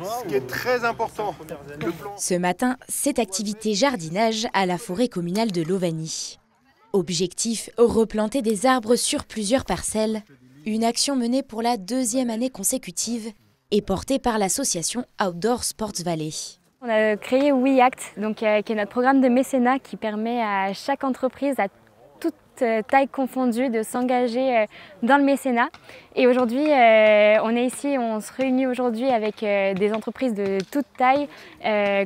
Ce qui est très important. Ce matin, cette activité jardinage à la forêt communale de Lovany. Objectif, replanter des arbres sur plusieurs parcelles. Une action menée pour la 2e année consécutive et portée par l'association Outdoor Sports Valley. On a créé WeAct, qui est notre programme de mécénat qui permet à chaque entreprise, à toute taille confondue, de s'engager dans le mécénat. Et aujourd'hui, on se réunit aujourd'hui avec des entreprises de toute taille,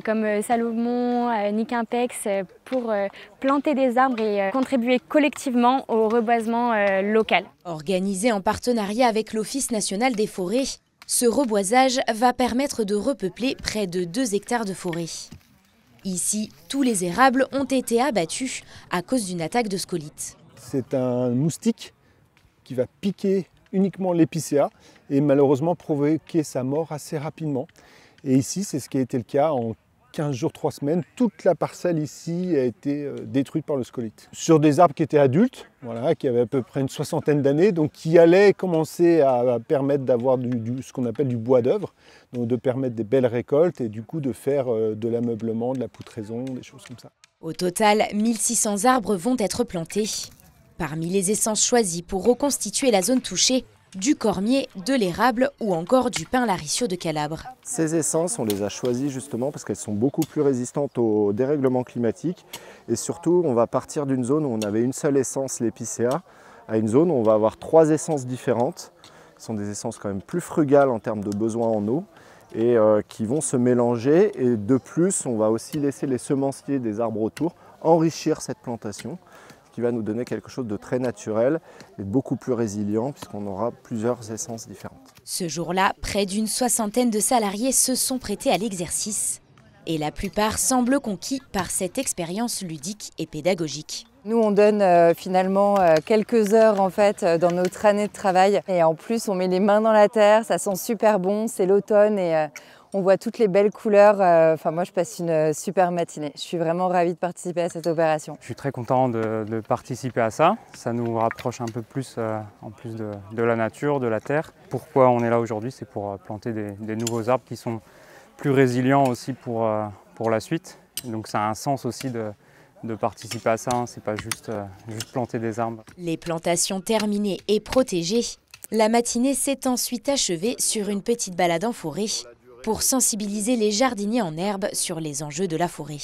comme Salomon, Nick Impex, pour planter des arbres et contribuer collectivement au reboisement local. Organisé en partenariat avec l'Office national des forêts, ce reboisage va permettre de repeupler près de 2 hectares de forêt. Ici, tous les érables ont été abattus à cause d'une attaque de scolytes. C'est un moustique qui va piquer uniquement l'épicéa et malheureusement provoquer sa mort assez rapidement. Et ici, c'est ce qui a été le cas en 15 jours, 3 semaines. Toute la parcelle ici a été détruite par le scolyte. Sur des arbres qui étaient adultes, voilà, qui avaient à peu près une 60aine d'années, donc qui allaient commencer à permettre d'avoir ce qu'on appelle du bois d'œuvre, donc de permettre des belles récoltes et du coup de faire de l'ameublement, de la poutraison, des choses comme ça. Au total, 1600 arbres vont être plantés. Parmi les essences choisies pour reconstituer la zone touchée, du cormier, de l'érable ou encore du pin laricio de Calabre. Ces essences, on les a choisies justement parce qu'elles sont beaucoup plus résistantes au dérèglement climatique. Et surtout, on va partir d'une zone où on avait une seule essence, l'épicéa, à une zone où on va avoir 3 essences différentes. Ce sont des essences quand même plus frugales en termes de besoins en eau et qui vont se mélanger. Et de plus, on va aussi laisser les semenciers des arbres autour enrichir cette plantation, qui va nous donner quelque chose de très naturel et beaucoup plus résilient puisqu'on aura plusieurs essences différentes. Ce jour-là, près d'une 60aine de salariés se sont prêtés à l'exercice. Et la plupart semblent conquis par cette expérience ludique et pédagogique. Nous, on donne finalement quelques heures en fait, dans notre année de travail. Et en plus, on met les mains dans la terre, ça sent super bon, c'est l'automne et on voit toutes les belles couleurs. Moi, je passe une super matinée. Je suis vraiment ravie de participer à cette opération. Je suis très content de participer à ça. Ça nous rapproche un peu plus, en plus de la nature, de la terre. Pourquoi on est là aujourd'hui, c'est pour planter des nouveaux arbres qui sont plus résilients aussi pour la suite. Donc ça a un sens aussi de participer à ça, hein. C'est pas juste planter des arbres. Les plantations terminées et protégées, la matinée s'est ensuite achevée sur une petite balade en forêt pour sensibiliser les jardiniers en herbe sur les enjeux de la forêt.